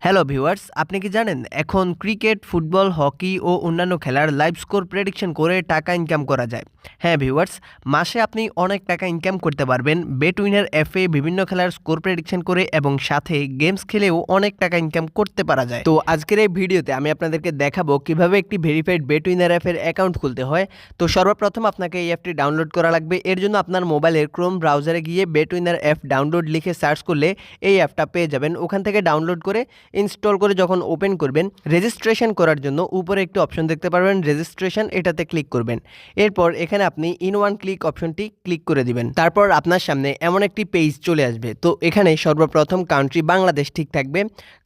Hello viewers, আপনি কি জানেন এখন ক্রিকেট, ফুটবল, হকি ও অন্যান্য খেলার লাইভ স্কোর প্রেডিকশন করে টাকা ইনকাম করা যায়? হ্যাঁ ভিউয়ার্স, মাসে আপনি অনেক টাকা ইনকাম করতে পারবেন বেট উইনার অ্যাপে বিভিন্ন খেলার স্কোর প্রেডিকশন করে, এবং সাথে গেমস খেলেও অনেক টাকা ইনকাম করতে পারা যায়। তো আজকের এই ভিডিওতে আমি আপনাদেরকে দেখাবো কিভাবে একটি ভেরিফাইড বেট উইনার অ্যাপের অ্যাকাউন্ট খুলতে হয়। তো সর্বপ্রথম আপনাকে এই অ্যাপটি ডাউনলোড করা লাগবে। এর জন্য আপনার মোবাইলের ক্রোম ব্রাউজারে গিয়ে বেট উইনার অ্যাপ ডাউনলোড লিখে সার্চ করলে এই অ্যাপটা পেয়ে যাবেন। ওখান থেকে ডাউনলোড করে ইনস্টল করে যখন ওপেন করবেন, রেজিস্ট্রেশন করার জন্য উপরে একটি অপশন দেখতে পারবেন রেজিস্ট্রেশন, এটাতে ক্লিক করবেন। এরপর এখানে আপনি ইন ওয়ান ক্লিক অপশনটি ক্লিক করে দিবেন। তারপর আপনার সামনে এমন একটি পেজ চলে আসবে। তো এখানে সর্বপ্রথম কান্ট্রি বাংলাদেশ ঠিক থাকবে,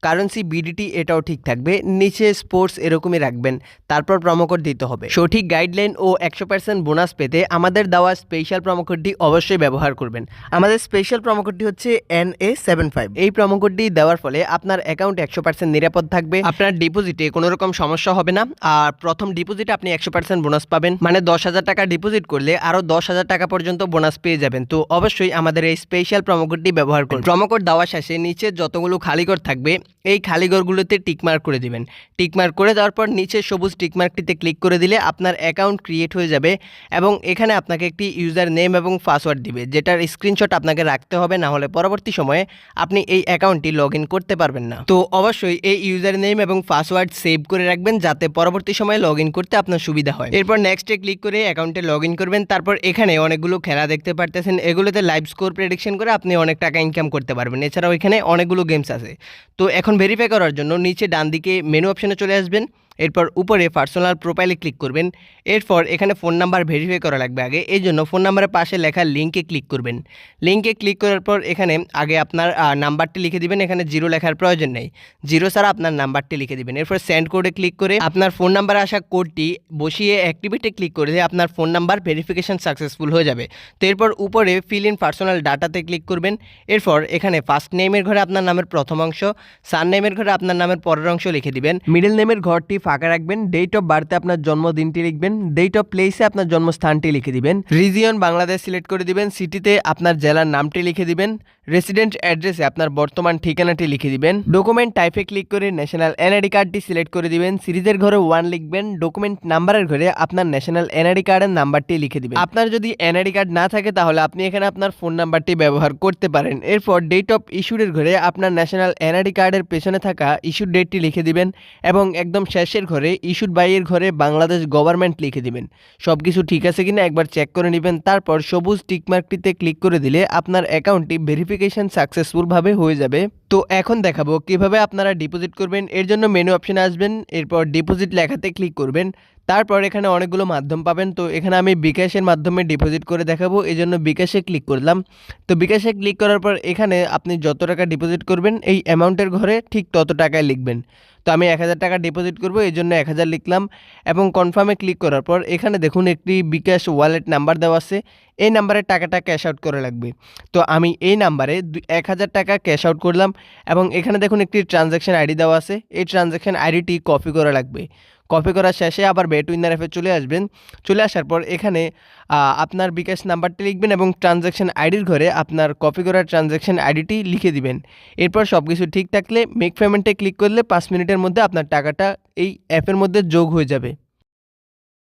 কারেন্সি বিডিটি এটাও ঠিক থাকবে, নিচে স্পোর্টস এরকমই রাখবেন। তারপর প্রোমোকোড দিতে হবে। সঠিক গাইডলাইন ও 100% বোনাস পেতে আমাদের দেওয়া স্পেশাল প্রোমোকোডটি অবশ্যই ব্যবহার করবেন। আমাদের স্পেশাল প্রোমোকোডটি হচ্ছে NA75। এই প্রোমোকোডটি দেওয়ার ফলে আপনার অ্যাকাউন্ট 100% নিরাপদ থাকবে। আপনার ডিপোজিটে কোনো রকম সমস্যা হবে না। আর প্রথম ডিপোজিটে আপনি 100% বোনাস পাবেন, মানে 10,000 টাকা ডিপোজিট করলে আরও 10,000 টাকা পর্যন্ত বোনাস পেয়ে যাবেন। তো অবশ্যই আমাদের এই স্পেশাল প্রোমোকোডটি ব্যবহার করুন। প্রোমোকোড দেওয়ার শেষে নিচে যতগুলো খালিঘর থাকবে এই খালিঘরগুলোতে টিকমার্ক করে দিবেন। টিকমার্ক করে দেওয়ার পর নিচে সবুজ টিকমার্কটিতে ক্লিক করে দিলে আপনার অ্যাকাউন্ট ক্রিয়েট হয়ে যাবে, এবং এখানে আপনাকে একটি ইউজার নেম এবং পাসওয়ার্ড দিবে, যেটার স্ক্রিনশট আপনাকে রাখতে হবে, না হলে পরবর্তী সময়ে আপনি এই অ্যাকাউন্টটি লগ ইন করতে পারবেন না। তো অবশ্যই এই ইউজার নেম এবং পাসওয়ার্ড সেভ করে রাখবেন, যাতে পরবর্তী সময়ে লগ ইন করতে আপনার সুবিধা হয়। এরপর নেক্সটে ক্লিক করে অ্যাকাউন্টে লগ ইন করবেন। তারপর এখানে অনেকগুলো খেলা দেখতে পারতেছেন, এগুলোতে লাইভ স্কোর প্রেডিকশন করে আপনি অনেক টাকা ইনকাম করতে পারবেন। এছাড়াও এখানে অনেকগুলো গেমস আছে। তো এখন ভেরিফাই করার জন্য নিচে ডান দিকে মেনু অপশনে চলে আসবেন। এরপর উপরে পার্সোনাল প্রোফাইলে ক্লিক করবেন। এরপর এখানে ফোন নাম্বার ভেরিফাই করা লাগবে আগে, এই জন্য ফোন নাম্বারের পাশে লেখা লিঙ্কে ক্লিক করবেন। লিঙ্কে ক্লিক করার পর এখানে আগে আপনার নাম্বারটি লিখে দিবেন। এখানে 0 লেখার প্রয়োজন নেই, 0 ছাড়া আপনার নাম্বারটি লিখে দিবেন। এরপর সেন্ড কোডে ক্লিক করে আপনার ফোন নাম্বারে আসা কোডটি বসিয়ে অ্যাক্টিভেটে ক্লিক করে দিয়ে আপনার ফোন নাম্বার ভেরিফিকেশন সাকসেসফুল হয়ে যাবে। তো এরপর উপরে ফিল ইন পার্সোনাল ডাটাতে ক্লিক করবেন। এরপর এখানে ফার্স্ট নেমের ঘরে আপনার নামের প্রথম অংশ, সার নেমের ঘরে আপনার নামের পরের অংশ লিখে দিবেন। মিডল নেমের ঘরটি ফাঁকা রাখবেন। ডেট অফ বার্থে আপনার জন্মদিনটি লিখবেন। ডেট অফ প্লেসে আপনার জন্মস্থানটি লিখে দিবেন। রিজিয়ন বাংলাদেশ সিলেক্ট করে দিবেন। সিটিতে আপনার জেলার নামটি লিখে দিবেন। রেসিডেন্ট অ্যাড্রেসে আপনার বর্তমান ঠিকানাটি লিখে দিবেন। ডকুমেন্ট টাইপে ক্লিক করে ন্যাশনাল এনআইডি কার্ডটি সিলেক্ট করে দিবেন। সিরিজের ঘরে 1 লিখবেন। ডকুমেন্ট নাম্বারের ঘরে আপনার ন্যাশনাল এনআইডি কার্ডের নাম্বারটি লিখে দিবেন। আপনার যদি এনআইডি কার্ড না থাকে তাহলে আপনি এখানে আপনার ফোন নাম্বারটি ব্যবহার করতে পারেন। এরপর ডেট অফ ইস্যুডের ঘরে আপনার ন্যাশনাল এনআইডি কার্ডের পেছনে থাকা ইস্যুড ডেটটি লিখে দিবেন, এবং একদম শেষের ঘরে ইস্যুড বাইয়ের ঘরে বাংলাদেশ গভর্নমেন্ট লিখে দিবেন। সব কিছু ঠিক আছে কিনা একবার চেক করে নেবেন। তারপর সবুজ টিকমার্কটিতে ক্লিক করে দিলে আপনার অ্যাকাউন্টটি ভেরিফিকেশন সাকসেসফুলভাবে হয়ে যাবে। তো এখন দেখাবো কিভাবে আপনারা ডিপোজিট করবেন। এর জন্য মেনু অপশনে আসবেন। এরপর ডিপোজিট লেখাতে ক্লিক করবেন। তারপর এখানে অনেকগুলো মাধ্যম পাবেন। তো এখানে আমি বিকাশের মাধ্যমে ডিপোজিট করে দেখাবো, এই জন্য বিকাশে ক্লিক করলাম। তো বিকাশে ক্লিক করার পর এখানে আপনি যত টাকা ডিপোজিট করবেন এই অ্যামাউন্টের ঘরে ঠিক তত টাকায় লিখবেন। তো আমি 1000 টাকা ডিপোজিট করব, এই জন্য 1000 লিখলাম, এবং কনফার্মে ক্লিক করার পর এখানে দেখুন একটি বিকাশ ওয়ালেট নাম্বার দেওয়া আছে। এই নাম্বারে টাকাটা ক্যাশ আউট করা লাগবে। তো আমি এই নাম্বারে 1000 টাকা ক্যাশ আউট করলাম, এবং এখানে দেখুন একটি ট্রানজ্যাকশন আইডি দেওয়া আছে। এই ট্রানজ্যাকশন আইডিটি কপি করা লাগবে। কপি করার শেষে আবার বেট উইনার অ্যাপে চলে আসবেন। চলে আসার পর এখানে আপনার বিকাশ নাম্বারটি লিখবেন, এবং ট্রানজ্যাকশন আইডির ঘরে আপনার কপি করা ট্রানজ্যাকশন আইডিটি লিখে দিবেন। এরপর সব কিছু ঠিক থাকলে মেক পেমেন্টে ক্লিক করলে 5 মিনিটের মধ্যে আপনার টাকাটা এই অ্যাপের মধ্যে যোগ হয়ে যাবে।